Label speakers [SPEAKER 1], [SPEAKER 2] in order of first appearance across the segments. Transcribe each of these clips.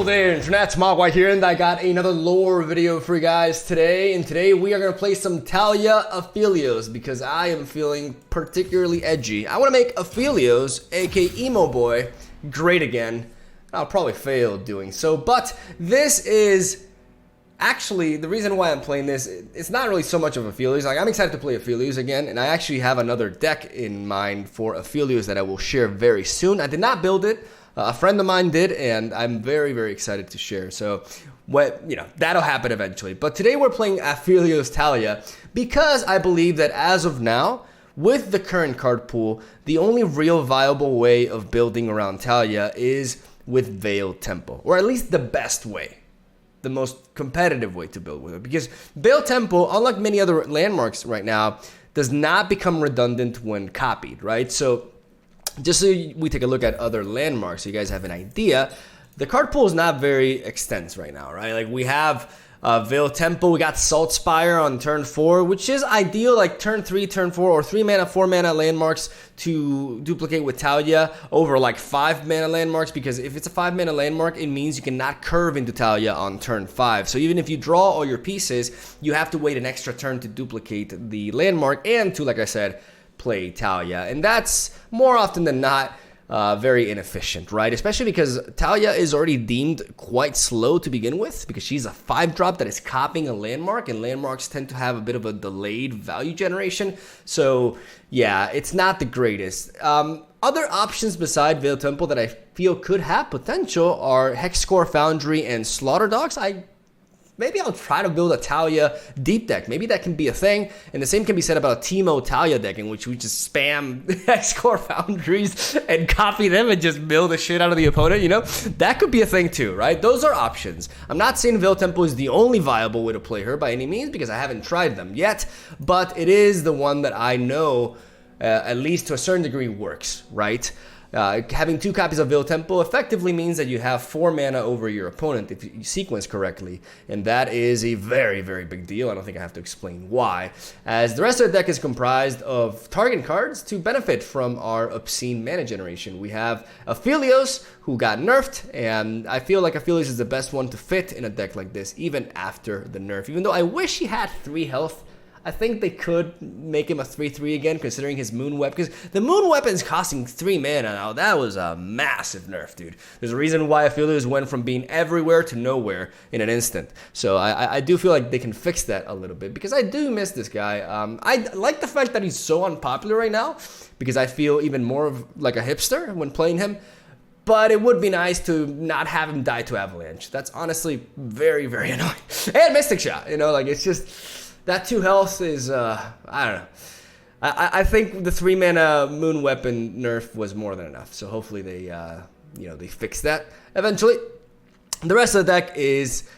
[SPEAKER 1] Yo there, MegaMogwai here, and I got another lore video for you guys today. And today we are going to play some TALIYAH APHELIOS because I am feeling particularly edgy. I want to make APHELIOS, aka Emo Boy, great again. I'll probably fail doing so, but this is actually the reason why I'm playing this. It's not really so much of APHELIOS. Like, I'm excited to play APHELIOS again, and I actually have another deck in mind for APHELIOS that I will share very soon. I did not build it. A friend of mine did, and I'm very, very excited to share. So, that'll happen eventually. But today we're playing APHELIOS TALIYAH because I believe that as of now, with the current card pool, the only real viable way of building around TALIYAH is with Veiled Temple, or at least the best way, the most competitive way to build with it. Because Veiled Temple, unlike many other landmarks right now, does not become redundant when copied, right? So, just so we take a look at other landmarks so you guys have an idea, the card pool is not very extensive right now, right? Like, we have Veiled Temple, we got Salt Spire on turn 4, which is ideal, like turn 3, turn 4, or 3 mana, 4 mana landmarks to duplicate with TALIYAH over like 5 mana landmarks, because if it's a 5 mana landmark, it means you cannot curve into TALIYAH on turn 5. So even if you draw all your pieces, you have to wait an extra turn to duplicate the landmark and to, like I said, play TALIYAH, and that's more often than not very inefficient, right? Especially because TALIYAH is already deemed quite slow to begin with, because she's a 5-drop that is copying a landmark, and landmarks tend to have a bit of a delayed value generation. So yeah, it's not the greatest. Other options beside Veiled Temple that I feel could have potential are Hexcore Foundry and Slaughter Dogs. Maybe I'll try to build a TALIYAH deep deck. Maybe that can be a thing. And the same can be said about a Teemo TALIYAH deck, in which we just spam Hexcore Foundries and copy them and just build the shit out of the opponent, you know? That could be a thing too, right? Those are options. I'm not saying Veiled Temple is the only viable way to play her by any means, because I haven't tried them yet. But it is the one that I know, at least to a certain degree, works, right? Having 2 copies of Veiled Temple effectively means that you have 4 mana over your opponent if you sequence correctly, and that is a very, very big deal. I don't think I have to explain why, as the rest of the deck is comprised of target cards to benefit from our obscene mana generation. We have APHELIOS, who got nerfed, and I feel like APHELIOS is the best one to fit in a deck like this, even after the nerf. Even though I wish he had 3 health, I think they could make him a 3/3 again, considering his Moon Weapon, because the Moon Weapon is costing 3 mana now. That was a massive nerf, dude. There's a reason why APHELIOS went from being everywhere to nowhere in an instant. So I do feel like they can fix that a little bit, because I do miss this guy. I like the fact that he's so unpopular right now, because I feel even more of like a hipster when playing him. But it would be nice to not have him die to Avalanche. That's honestly very, very annoying. And Mystic Shot, you know, like, it's just... that 2 health is, I don't know. I think the 3 mana Moon Weapon nerf was more than enough. So hopefully they, they fix that eventually. The rest of the deck is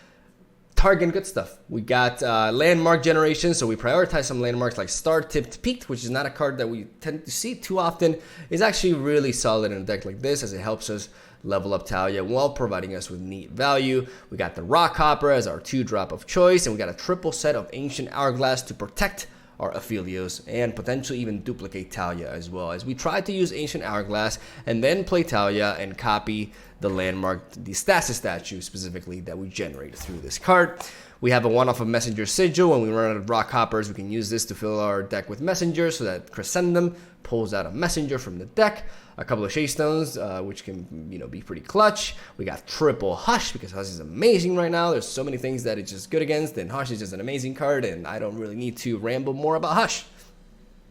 [SPEAKER 1] target good stuff. We got landmark generation, so we prioritize some landmarks like Star Tipped Peaked, which is not a card that we tend to see too often. It's actually really solid in a deck like this, as it helps us level up TALIYAH while providing us with neat value. We got the Rock Hopper as our 2-drop of choice, and we got a triple set of Ancient Hourglass to protect our APHELIOS and potentially even duplicate TALIYAH as well, as we try to use Ancient Hourglass and then play TALIYAH and copy the landmark, the Stasis statue specifically, that we generate through this card. We have a one-off of Messenger Sigil. When we run out of Rock Hoppers, we can use this to fill our deck with Messengers, so that Crescendum pulls out a Messenger from the deck. A couple of Shade Stones, which can, be pretty clutch. We got triple Hush, because Hush is amazing right now. There's so many things that it's just good against, and Hush is just an amazing card, and I don't really need to ramble more about Hush,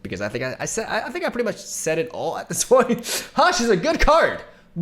[SPEAKER 1] because I think I pretty much said it all at this point. Hush is a good card,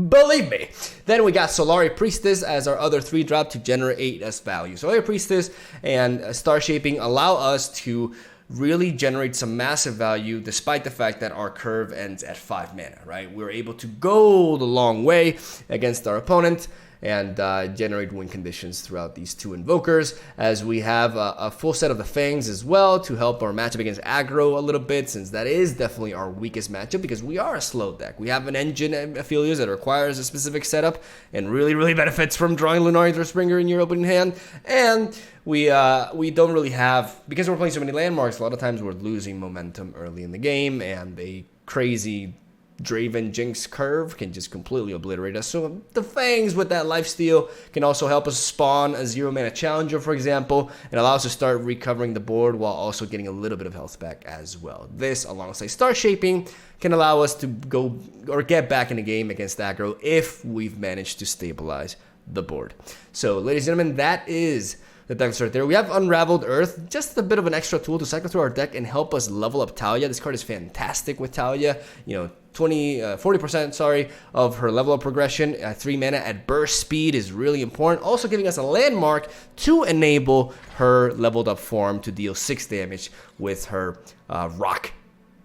[SPEAKER 1] believe me. Then we got Solari Priestess as our other 3-drop to generate us value. Solari Priestess and Star Shaping allow us to really generate some massive value, despite the fact that our curve ends at 5 mana, right? We're able to go the long way against our opponent and generate win conditions throughout these 2 invokers, as we have a full set of the Fangs as well to help our matchup against aggro a little bit, since that is definitely our weakest matchup, because we are a slow deck. We have an engine APHELIOS that requires a specific setup and really, really benefits from drawing Lunari Thrushbringer in your opening hand, and we don't really have, because we're playing so many landmarks, a lot of times we're losing momentum early in the game, and a crazy Draven Jinx curve can just completely obliterate us. So the Fangs with that lifesteal can also help us spawn a 0-mana challenger, for example, and allow us to start recovering the board while also getting a little bit of health back as well. This, alongside Star Shaping, can allow us to go or get back in the game against aggro if we've managed to stabilize the board. So, ladies and gentlemen, that is the deck right there. We have Unraveled Earth, just a bit of an extra tool to cycle through our deck and help us level up TALIYah. This card is fantastic with TALIYah. You know, 40% sorry, of her level up progression at 3 mana at burst speed is really important. Also giving us a landmark to enable her leveled up form to deal 6 damage with her rock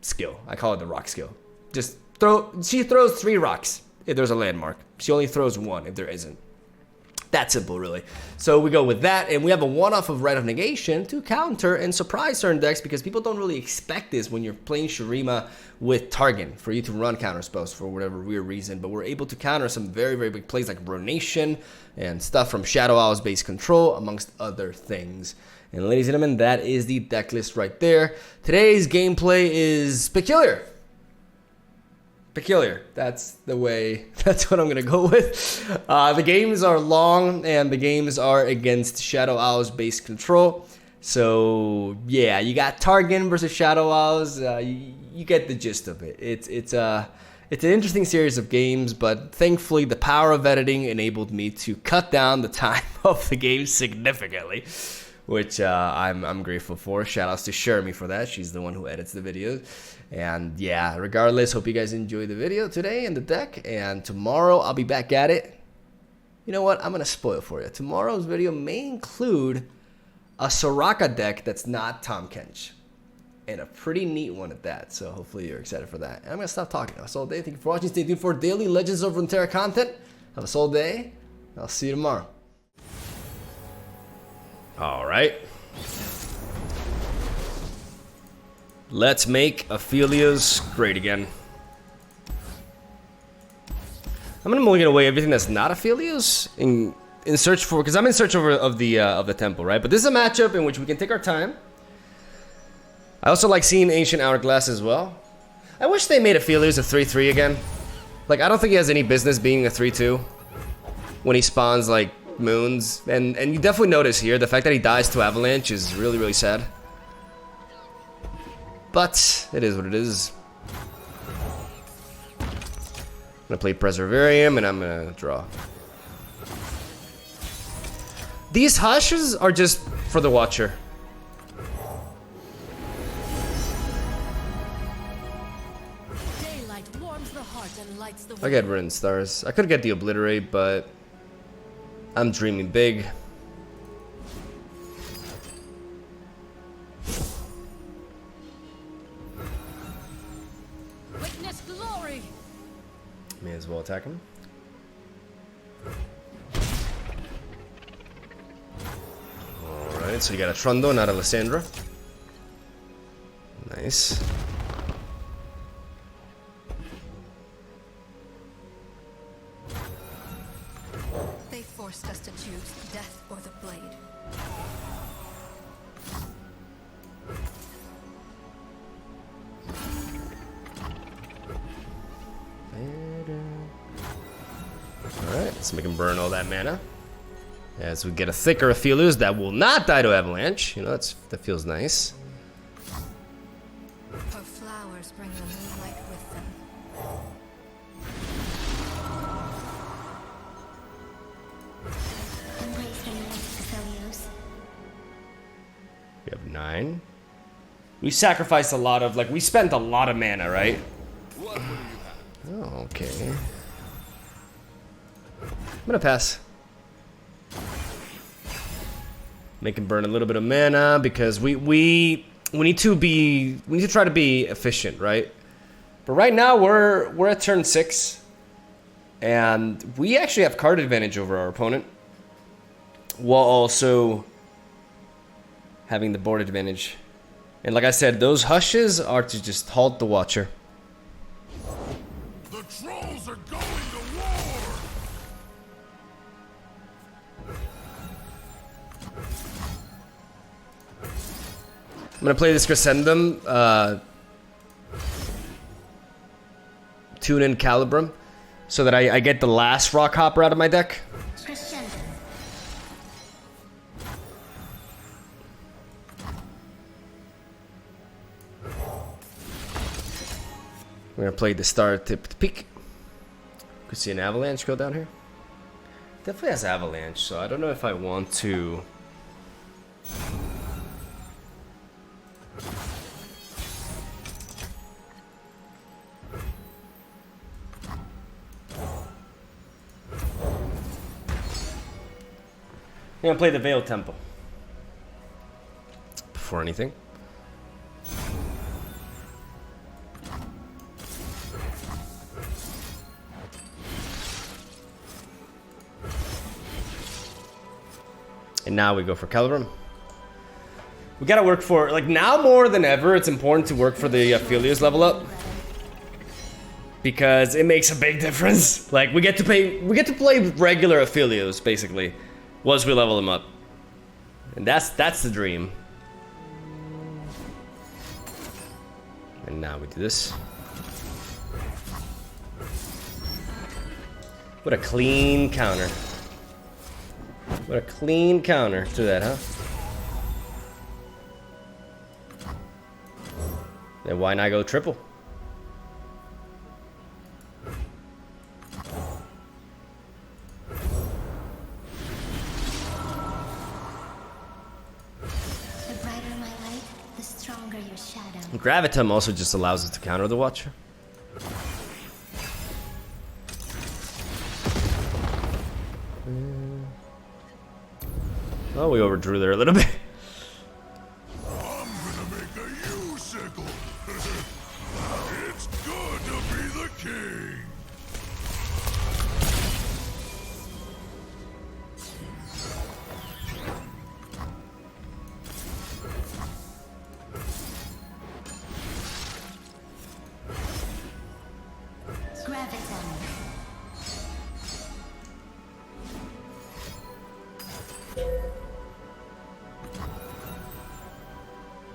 [SPEAKER 1] skill. I call it the rock skill. Just she throws 3 rocks if there's a landmark. She only throws 1 if there isn't. That simple, really. So we go with that, and we have a one-off of Rite of Negation to counter and surprise certain decks, because people don't really expect this when you're playing Shurima with Targon, for you to run counter spells for whatever weird reason. But we're able to counter some very, very big plays like Runation and stuff from Shadow Owl's base control, amongst other things. And ladies and gentlemen, that is the deck list right there. Today's gameplay is peculiar. Peculiar. That's the way, that's what I'm gonna go with. The games are long, and the games are against Shadow Owl's base control. So yeah, you got Targon versus Shadow Owls. You get the gist of it. It's an interesting series of games, but thankfully the power of editing enabled me to cut down the time of the game significantly, which I'm grateful for. Shout outs to Shermie for that. She's the one who edits the videos. And yeah, regardless, hope you guys enjoyed the video today and the deck. And tomorrow I'll be back at it. You know what? I'm going to spoil for you. Tomorrow's video may include a Soraka deck that's not Tahm Kench. And a pretty neat one at that. So hopefully you're excited for that. And I'm going to stop talking. Have a solid day. Thank you for watching. Stay tuned for daily Legends of Runeterra content. Have a solid day. I'll see you tomorrow. All right. Let's make Aphelios great again. I'm gonna mulligan away everything that's not Aphelios in search for, because I'm in search of the temple, right? But this is a matchup in which we can take our time. I also like seeing Ancient Hourglass as well. I wish they made Aphelios a 3/3 again. Like, I don't think he has any business being a 3/2 when he spawns like moons, and you definitely notice here the fact that he dies to Avalanche is really, really sad. But it is what it is. I'm gonna play Preservarium and I'm gonna draw. These hushes are just for the watcher.
[SPEAKER 2] Daylight warms the heart and lights the
[SPEAKER 1] I get Ruin Stars. I could get the Obliterate, but I'm dreaming big.
[SPEAKER 2] Witness glory.
[SPEAKER 1] May as well attack him. Alright, so you got a Trundle, not a Lysandra. Nice.
[SPEAKER 2] They forced us to choose death or the blade.
[SPEAKER 1] Alright, let's make him burn all that mana. As we get a thicker Aphelios that will not die to Avalanche. You know, that feels nice.
[SPEAKER 2] Her flowers bring the moonlight with them.
[SPEAKER 1] We have 9. We sacrificed a lot of, like, we spent a lot of mana, right? Oh, okay. I'm gonna pass. Make him burn a little bit of mana because we need to try to be efficient, right? But right now we're at turn 6, and we actually have card advantage over our opponent, while also having the board advantage. And like I said, those hushes are to just halt the watcher.
[SPEAKER 3] The trolls are going to war!
[SPEAKER 1] I'm gonna play this Crescendum tune in Calibrum so that I get the last rock hopper out of my deck. We're gonna play the star tipped peak. Could see an avalanche go down here. Definitely has avalanche, so I don't know if I want to. I'm gonna play the Veil Temple before anything. And now we go for Calibrum. We gotta work for, like, now more than ever, it's important to work for the Aphelios level up. Because it makes a big difference. Like, we get to play regular Aphelios, basically, once we level them up. And that's the dream. And now we do this. What a clean counter. What a clean counter to that, huh? Then why not go triple?
[SPEAKER 2] The brighter my light, the stronger your shadow.
[SPEAKER 1] Gravitum also just allows us to counter the Watcher. Oh, we overdrew there a little bit.
[SPEAKER 3] I'm gonna make a U-sickle. It's good to be the king.
[SPEAKER 2] Graviton.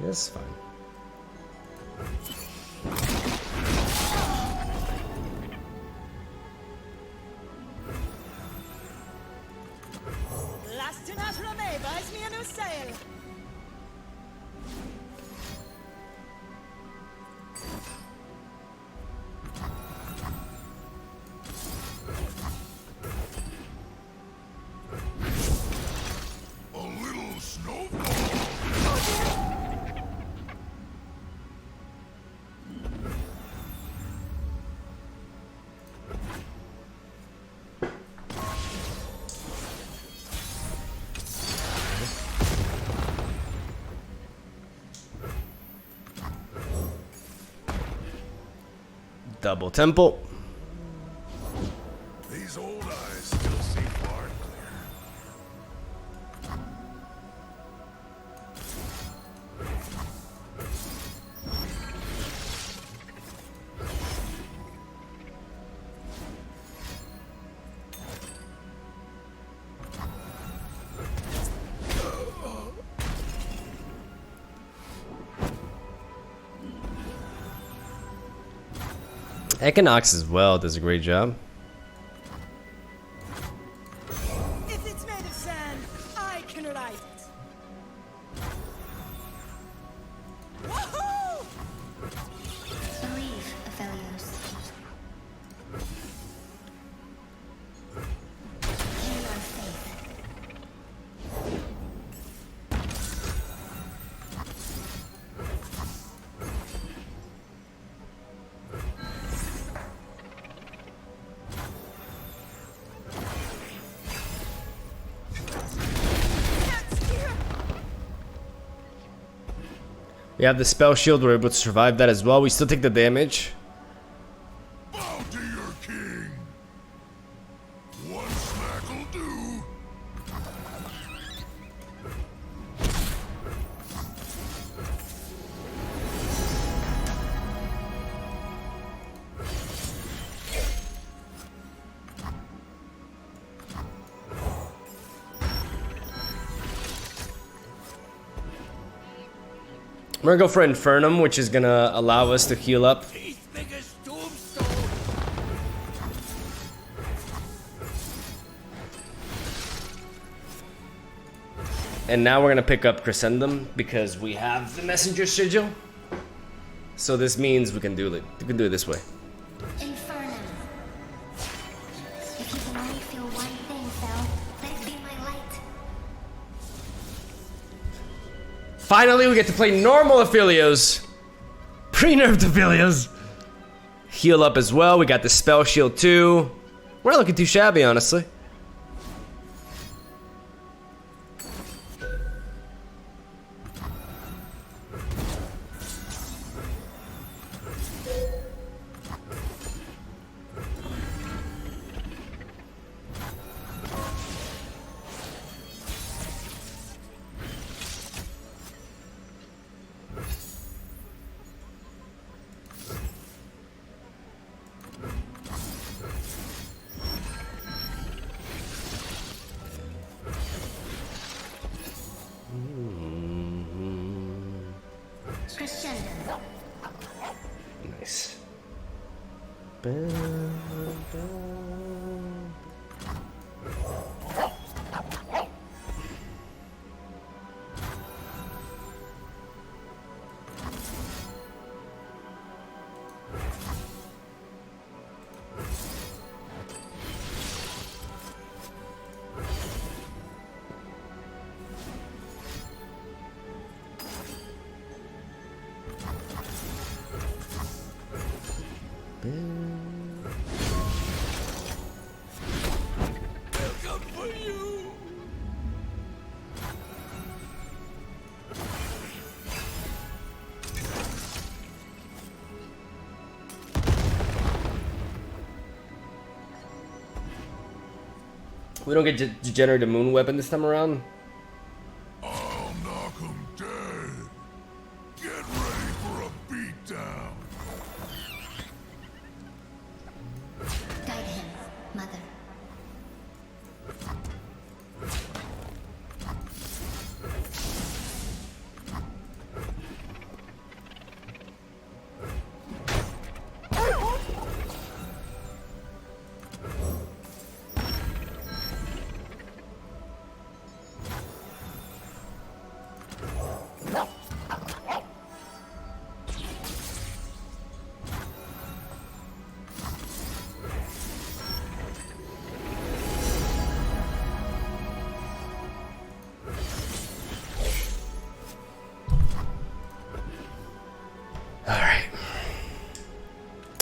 [SPEAKER 1] That's fine.
[SPEAKER 4] Last to not Rome buys me a new sail.
[SPEAKER 3] A little snowball.
[SPEAKER 1] Double temple.
[SPEAKER 3] These old eyes still see far and
[SPEAKER 1] Equinox as well does a great job.
[SPEAKER 4] If it's made of sand, I can write it. Woohoo!
[SPEAKER 2] Believe, Aphelios. In your faith.
[SPEAKER 1] We have the spell shield, we're able to survive that as well. We still take the damage.
[SPEAKER 3] bow to your king. One smack'll do.
[SPEAKER 1] We're gonna go for Infernum, which is gonna allow us to heal up.
[SPEAKER 3] He's big as tombstone.
[SPEAKER 1] And now we're gonna pick up Crescendum because we have the messenger sigil. So this means we can do it this way.
[SPEAKER 5] Inferno. If you can only feel one thing, Fel, let it be my light.
[SPEAKER 1] Finally, we get to play normal Aphelios. Pre-nerfed Aphelios. Heal up as well. We got the spell shield too. We're not looking too shabby, honestly.
[SPEAKER 5] Crescendo.
[SPEAKER 1] Nice. We don't get Degenerate Moon Weapon this time around.
[SPEAKER 3] I'll knock 'em dead. Get ready for a beatdown.
[SPEAKER 5] Guide him, Mother.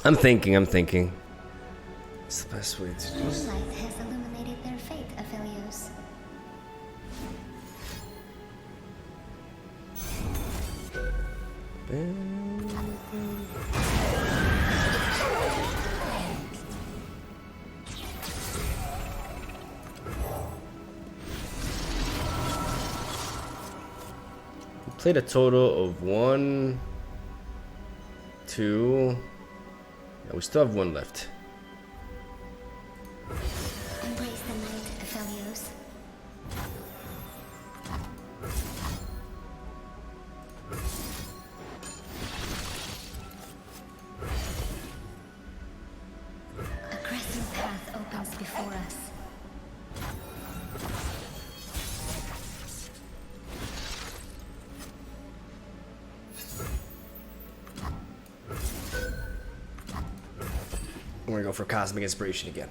[SPEAKER 1] I'm thinking. It's the best way to do this.
[SPEAKER 5] Moonlight has illuminated their fate, Aphelios.
[SPEAKER 1] We played a total of 1, 2. Yeah, we still have 1 left.
[SPEAKER 5] Embrace the night, Aphelios. A crescent path opens before us.
[SPEAKER 1] We're gonna go for Cosmic Inspiration again.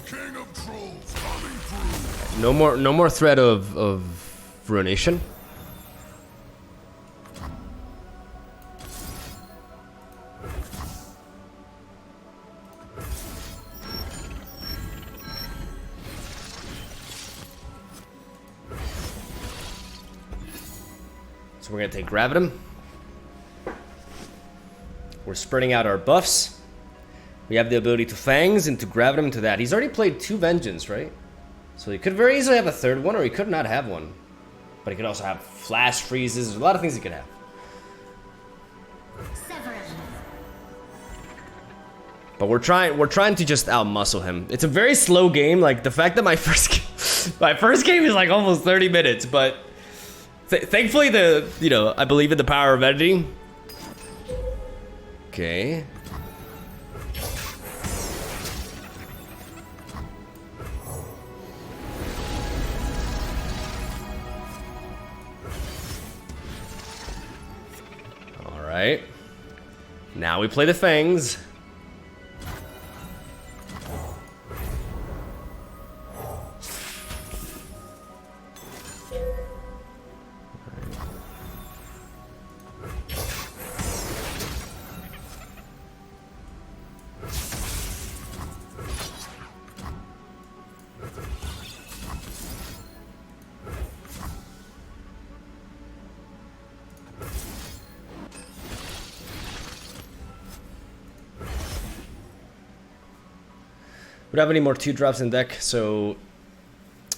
[SPEAKER 3] King of Trolls coming through.
[SPEAKER 1] No more threat of ruination. So we're gonna take Gravitum. We're spreading out our buffs. We have the ability to Fangs and to Gravitum to that. He's already played 2 Vengeance, right? So he could very easily have a 3rd one, or he could not have one. But he could also have Flash Freezes. There's a lot of things he could have.
[SPEAKER 5] Severin.
[SPEAKER 1] But we're trying to just outmuscle him. It's a very slow game. Like the fact that my first game is like almost 30 minutes, but thankfully I believe in the power of editing. Okay. Alright. Now we play the Fangs. We don't have any more 2-drops in deck, so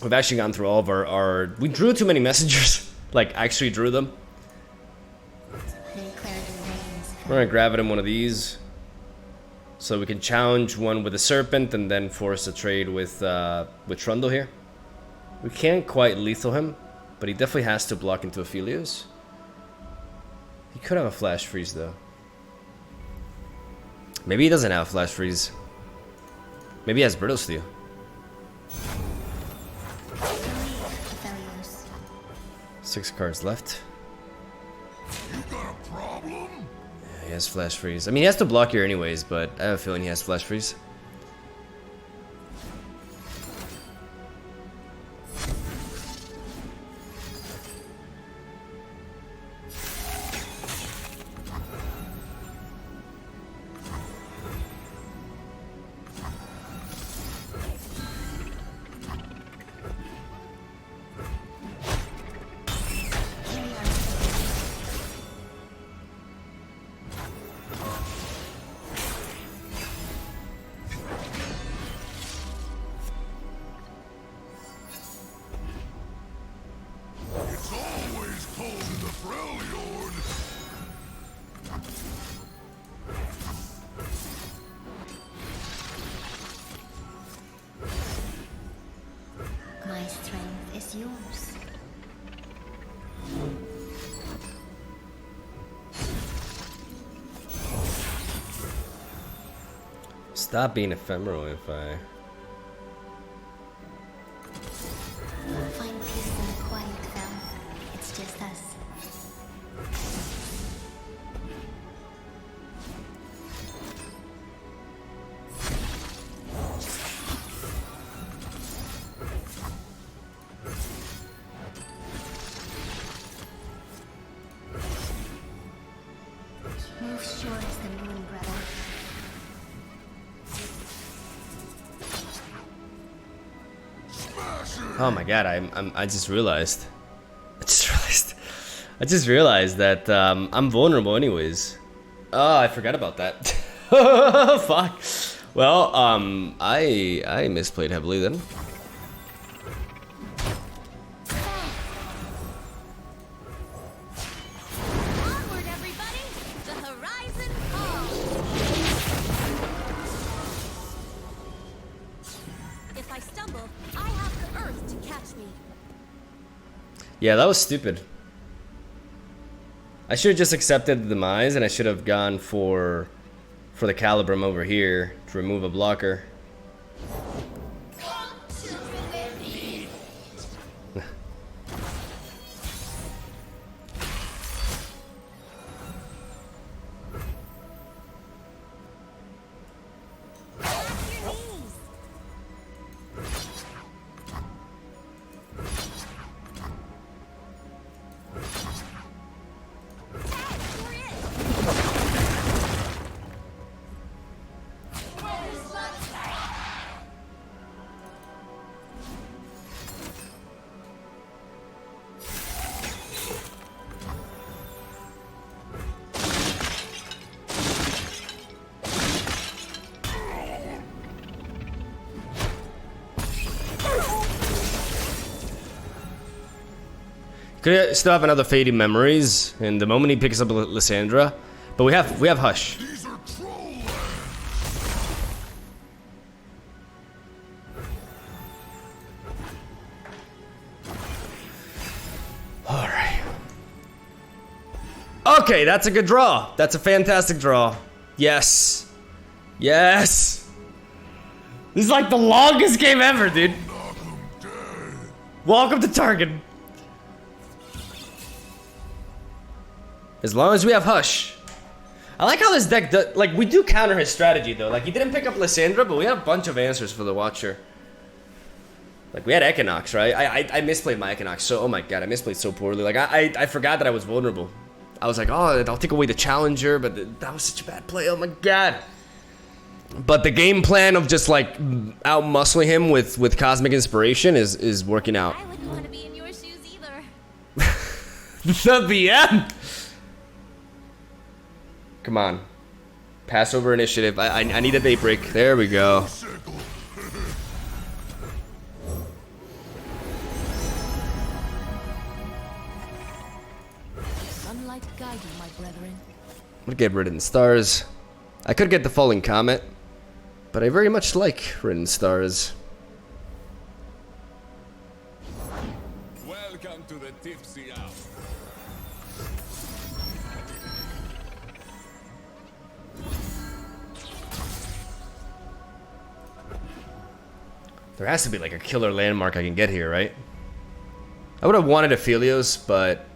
[SPEAKER 1] we've actually gone through all of our we drew too many messengers. Like, actually drew them. We're gonna grab it in one of these, so we can challenge one with a Serpent and then force a trade with Trundle here. We can't quite lethal him, but he definitely has to block into Aphelios. He could have a Flash Freeze though. Maybe he doesn't have a Flash Freeze. Maybe he has Brittle Steel.
[SPEAKER 5] Aphelios.
[SPEAKER 1] 6 cards left.
[SPEAKER 3] You got a problem?
[SPEAKER 1] Yeah, he has Flash Freeze. I mean, he has to block here anyways, but I have a feeling he has Flash Freeze.
[SPEAKER 3] It's always cold in the Freljord.
[SPEAKER 5] My strength is yours.
[SPEAKER 1] Stop being ephemeral if I...
[SPEAKER 5] Find peace in the quiet, Fel. It's just us. Move short as the moon, brother.
[SPEAKER 3] Smash it!
[SPEAKER 1] Oh my god, I just realized. I just realized that I'm vulnerable anyways. Oh, I forgot about that. Fuck. Well, I misplayed heavily then.
[SPEAKER 2] Onward, everybody! The horizon falls! If I stumble, I have the earth to catch me.
[SPEAKER 1] Yeah, that was stupid. I should have just accepted the demise, and I should have gone for the Calibrum over here to remove a blocker. Could still have another Fading Memories, and the moment he picks up Lysandra, but we have Hush.
[SPEAKER 3] These are troll lands.
[SPEAKER 1] All right. Okay, that's a good draw. That's a fantastic draw. Yes. Yes. This is like the longest game ever, dude.
[SPEAKER 3] Knock 'em dead.
[SPEAKER 1] Welcome to Target. As long as we have Hush, I like how this deck does, like, we do counter his strategy though. Like, he didn't pick up Lysandra, but we had a bunch of answers for the Watcher. Like, we had Equinox, right? I misplayed my Equinox, so, oh my god, I misplayed so poorly. Like, I forgot that I was vulnerable. I was like, oh, I'll take away the Challenger, but that was such a bad play, oh my god. But the game plan of just, like, out-muscling him with Cosmic Inspiration is working out.
[SPEAKER 5] I wouldn't want to be in your shoes either.
[SPEAKER 1] The BM! Come on. Pass over initiative. I need a daybreak. There we go.
[SPEAKER 2] Sunlight guide you, my brethren.
[SPEAKER 1] I'm gonna get Ridden Stars. I could get the Falling Comet, but I very much like Ridden Stars.
[SPEAKER 3] Welcome to the tipsy hour.
[SPEAKER 1] There has to be like a killer landmark I can get here, right? I would have wanted Aphelios, but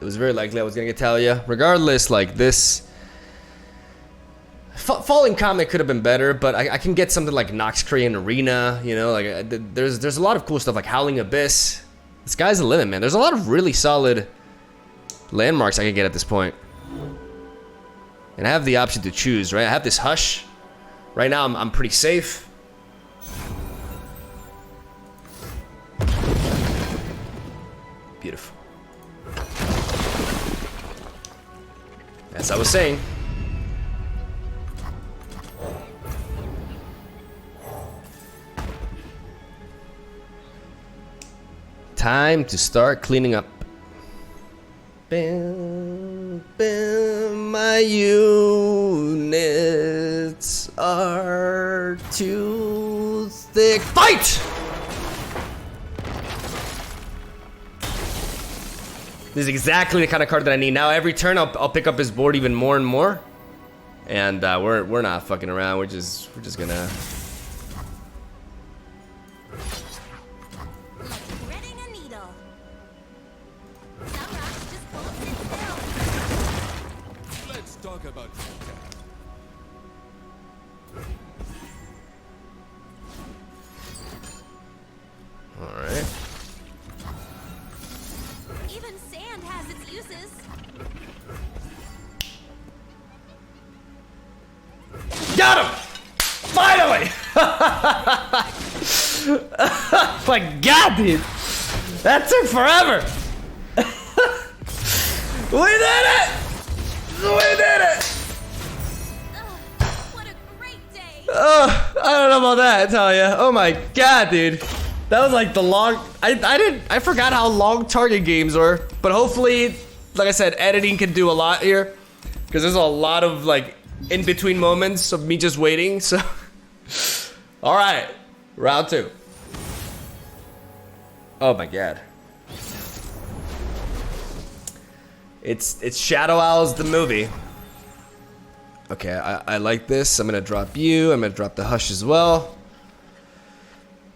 [SPEAKER 1] it was very likely I was gonna get Talia. Regardless, like this Falling Comet could have been better, but I can get something like Noxcree Arena, you know, like there's a lot of cool stuff like Howling Abyss. The sky's the limit, man. There's a lot of really solid landmarks I can get at this point. And I have the option to choose, right? I have this Hush. Right now I'm pretty safe. Beautiful. As I was saying. Time to start cleaning up. Bam, bam, my units are too thick. Fight! This is exactly the kind of card that I need. Now every turn I'll pick up his board even more and more. And we're not fucking around. We're just gonna
[SPEAKER 5] Like threading a needle. Some rocks just won't sit still.
[SPEAKER 3] Let's talk about
[SPEAKER 1] Alright.
[SPEAKER 5] Even sand has its uses.
[SPEAKER 1] Got him! Finally! Oh my god, dude! That took forever! We did it! We did it!
[SPEAKER 5] What a great day.
[SPEAKER 1] Oh, I don't know about that, Talia. Oh my god, dude. That was like the long... I forgot how long target games were. But hopefully, like I said, editing can do a lot here. Because there's a lot of like in-between moments of me just waiting, so... Alright, round 2. Oh my god. It's Shadow Owls the movie. Okay, I like this. I'm gonna drop you. I'm gonna drop the Hush as well.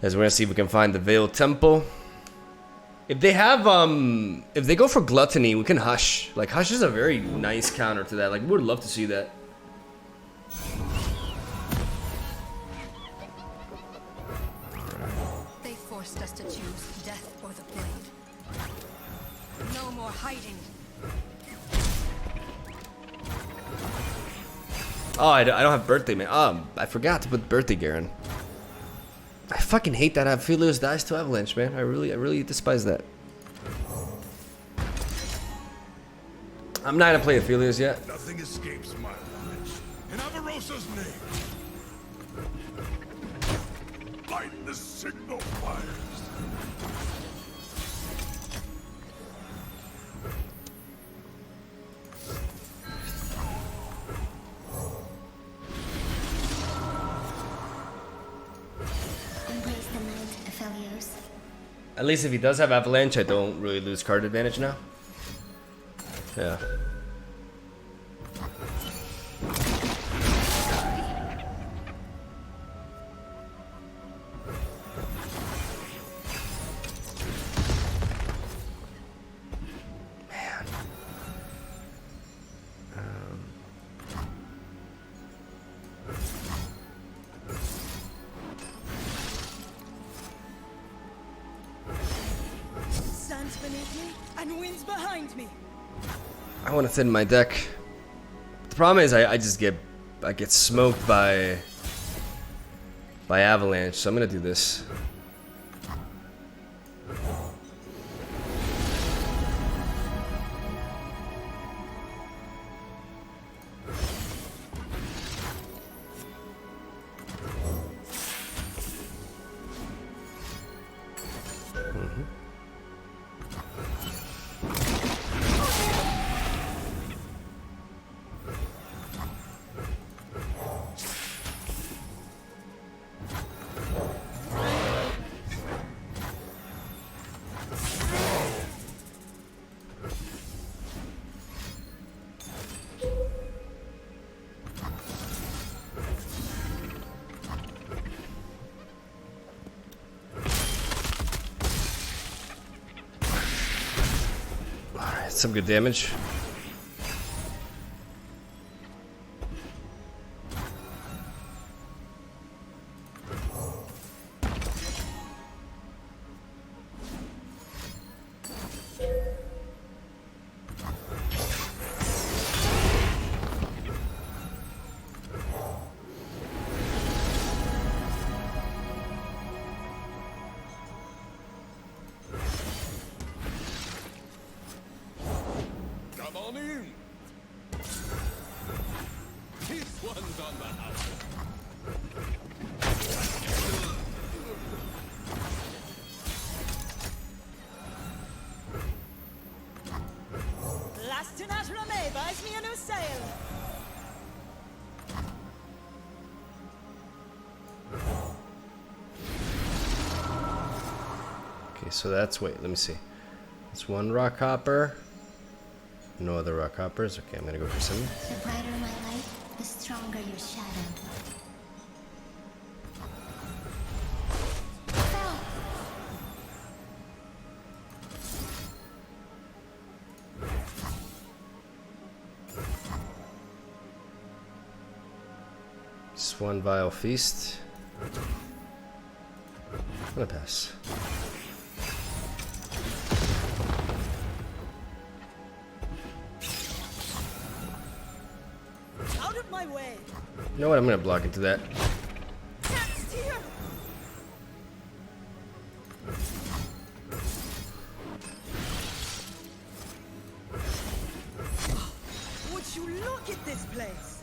[SPEAKER 1] As we're gonna see if we can find the Veiled Temple. If they have if they go for Gluttony, we can Hush. Like Hush is a very nice counter to that. Like we would love to see that.
[SPEAKER 2] They forced us to choose death or the blade. No more hiding.
[SPEAKER 1] Oh, I don't have birthday, man. I forgot to put birthday Garen. I fucking hate that Aphelios dies to Avalanche, man. I really despise that. I'm not gonna play Aphelios yet.
[SPEAKER 3] nothing escapes my knowledge. In Avarosa's name. Light the signal fires.
[SPEAKER 5] Embrace the night, Aphelios.
[SPEAKER 1] At least if he does have Avalanche, I don't really lose card advantage now. Yeah. Man.
[SPEAKER 4] lands beneath me and winds behind me.
[SPEAKER 1] I want to thin my deck. The problem is I just get smoked by avalanche, so I'm gonna do this. Some good damage.
[SPEAKER 3] Come on in. This one's on the house.
[SPEAKER 4] Lastinat Rame buys me a new sail.
[SPEAKER 1] Okay, so that's, wait, let me see. That's one rock hopper. No other rock hoppers. Okay, I'm gonna go for some.
[SPEAKER 5] The brighter my light, the stronger your shadow. Fell.
[SPEAKER 1] Just one vile feast. I'm gonna pass.
[SPEAKER 4] Out of my way.
[SPEAKER 1] You know what? I'm gonna block into that.
[SPEAKER 4] That's here. Would you look at this place?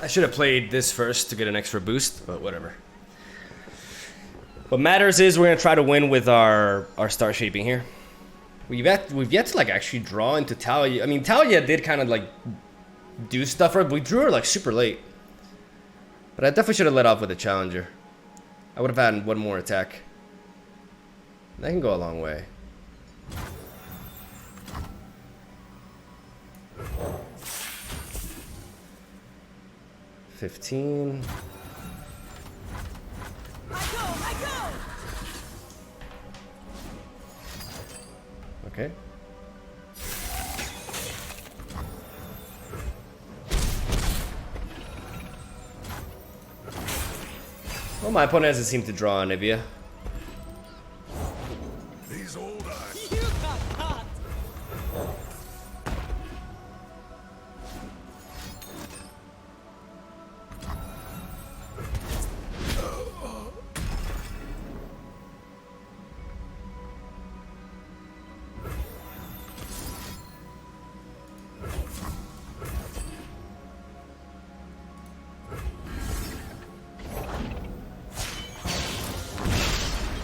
[SPEAKER 1] I should have played this first to get an extra boost, but whatever. What matters is we're gonna try to win with our star shaping here. We've yet to like actually draw into Taliyah. I mean, Taliyah did kind of like do stuff for her, but we drew her like super late. But I definitely should have let off with a challenger. I would have had one more attack. That can go a long way. $15.
[SPEAKER 4] I go!
[SPEAKER 1] Okay. Well, my opponent hasn't seemed to draw on Nivea.
[SPEAKER 3] These old eyes.
[SPEAKER 4] You got caught!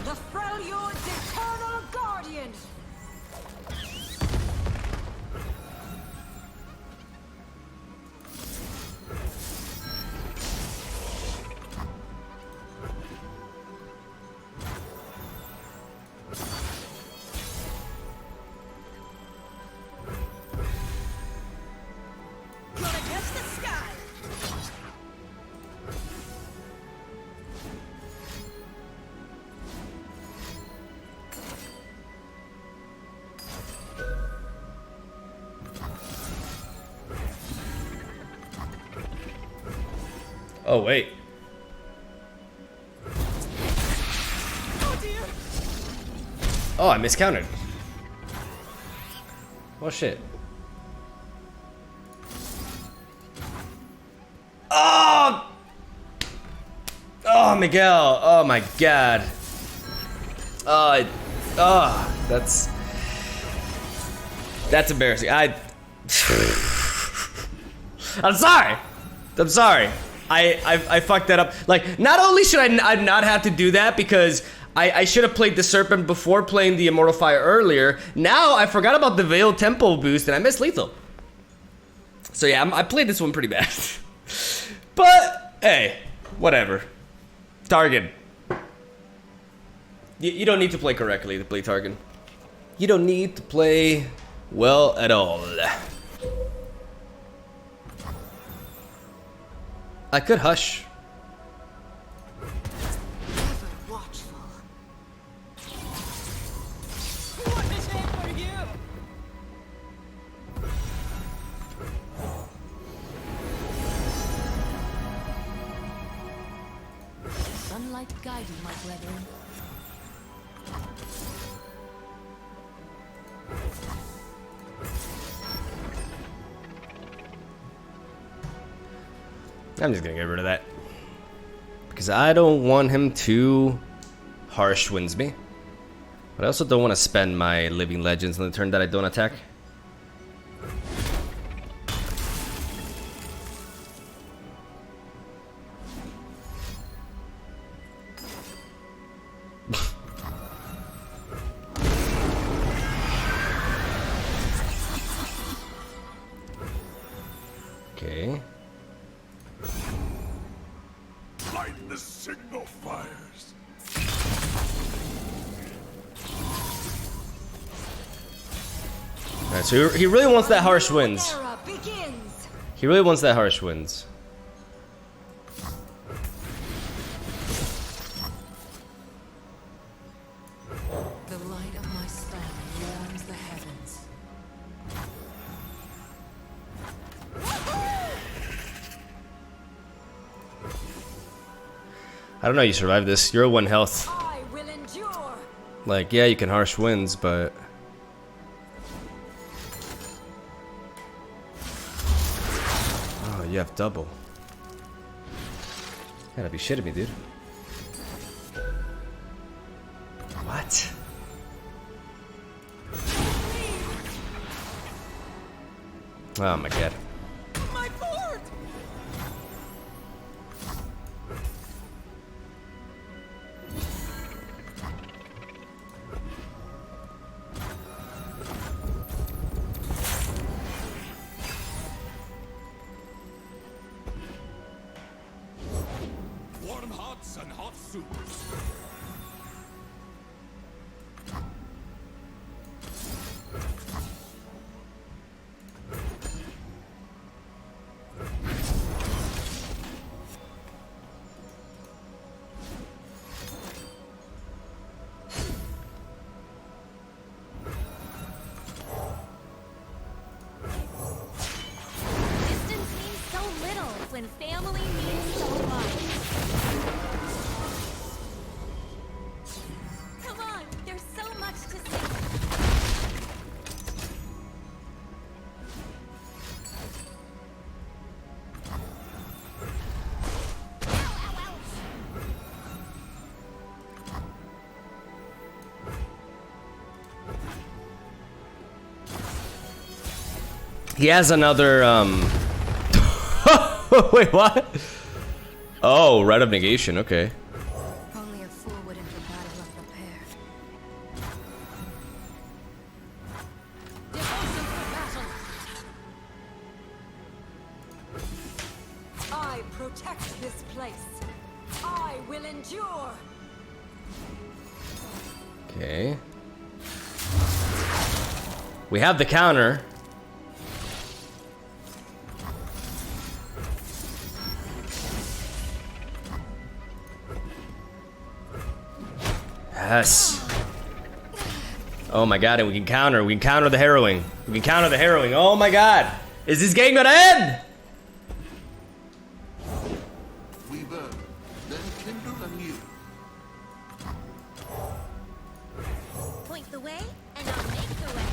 [SPEAKER 2] The Freljord's eternal guardian!
[SPEAKER 1] Oh, wait.
[SPEAKER 4] Oh dear.
[SPEAKER 1] Oh, I miscounted. Oh, shit. Oh! Oh, Miguel. Oh, my God. That's embarrassing. I'm sorry. I'm sorry. I fucked that up. Like, not only should I not have to do that because I should have played the Serpent before playing the Immortal Fire earlier. Now I forgot about the Veil Tempo boost and I missed lethal. So yeah, I played this one pretty bad. But hey, whatever. Target. You don't need to play correctly to play Target. You don't need to play well at all. I could hush.
[SPEAKER 4] Ever watchful. What is it for you?
[SPEAKER 2] Sunlight guide you, my brethren.
[SPEAKER 1] I'm just gonna get rid of that. Because I don't want him to harsh wins me. But I also don't want to spend my Living Legends on the turn that I don't attack. Okay.
[SPEAKER 3] Light the signal fires.
[SPEAKER 1] Alright, so he really wants that harsh winds.
[SPEAKER 2] Runeterra begins.
[SPEAKER 1] He really wants that harsh winds.
[SPEAKER 2] The light of my star warms the heavens.
[SPEAKER 1] I don't know, you survived this. You're at 1 health.
[SPEAKER 2] I will endure.
[SPEAKER 1] Like, yeah, you can harsh winds, but... Oh, you have double. You gotta be shitting me, dude. What? Oh my god.
[SPEAKER 4] My board!
[SPEAKER 3] Warm hearts and hot soups.
[SPEAKER 5] Distance means so little when family means so much. Come on, there's so much to see. Ow, ow, ow.
[SPEAKER 1] He has another, Wait, what? Oh, Rite of Negation, okay.
[SPEAKER 2] Only a fool would enter battle unprepared. Devotion for battle. I protect this place. I will endure.
[SPEAKER 1] Okay. We have the counter. Yes. Oh my god, and we can counter. We can counter the harrowing. We can counter the harrowing. Oh my god. Is this game gonna end?
[SPEAKER 5] point the way, and I'll make the way.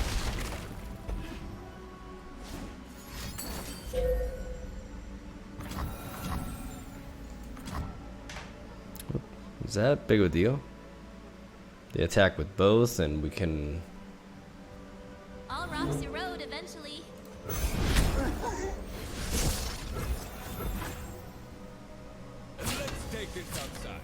[SPEAKER 1] Is that big of a deal? They attack with both, and we can.
[SPEAKER 5] All rocks erode eventually.
[SPEAKER 3] Let's take this outside.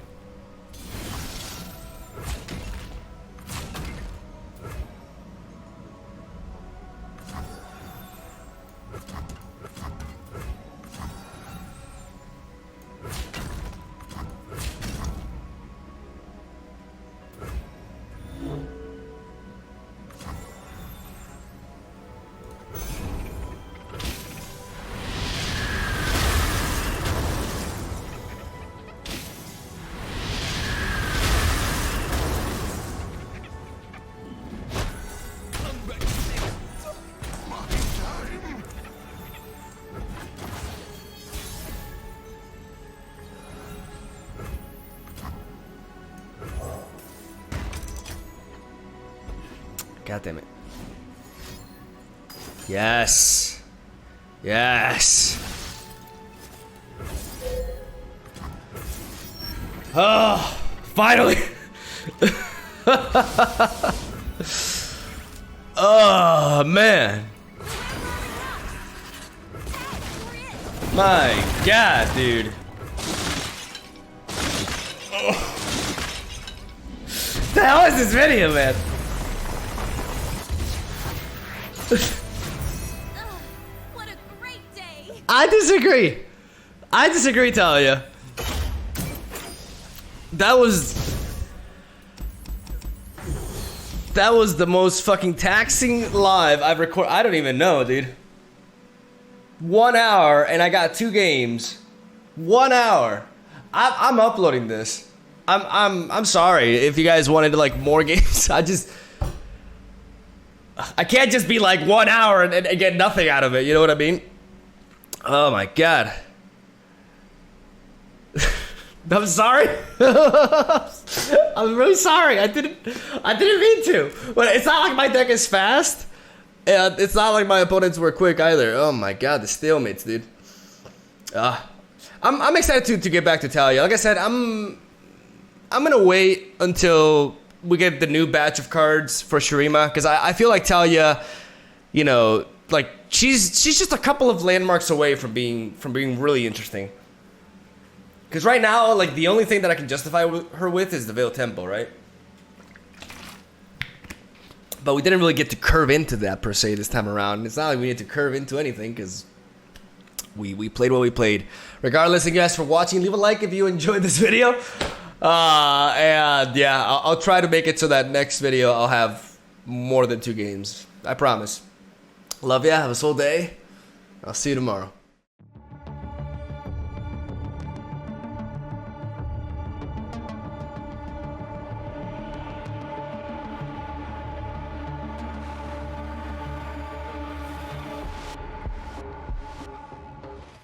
[SPEAKER 1] God damn it. Yes. Yes. Oh, finally. Oh, man. My God, dude. Oh. The hell is this video, man?
[SPEAKER 5] What a great day!
[SPEAKER 1] I disagree. I disagree, Talia. That was the most fucking taxing live I've recorded. I don't even know, dude. 1 hour and I got 2 games. 1 hour. I'm uploading this. I'm sorry if you guys wanted like more games. I can't just be like 1 hour and get nothing out of it. You know what I mean? Oh my God. I'm sorry. I'm really sorry. I didn't mean to. But it's not like my deck is fast. And it's not like my opponents were quick either. Oh my God, the stalemates, dude. I'm excited to get back to Talia. Like I said, I'm gonna wait until we get the new batch of cards for Shurima, because I feel like Talia, you know, like she's just a couple of landmarks away from being really interesting. Because right now, like the only thing that I can justify her with is the Veil Temple, right? But we didn't really get to curve into that per se this time around. It's not like we need to curve into anything because we played what we played. Regardless, thank you guys for watching. Leave a like if you enjoyed this video. And yeah, I'll try to make it so that next video I'll have more than 2 games. I promise. Love ya. Have a soul day. I'll see you tomorrow.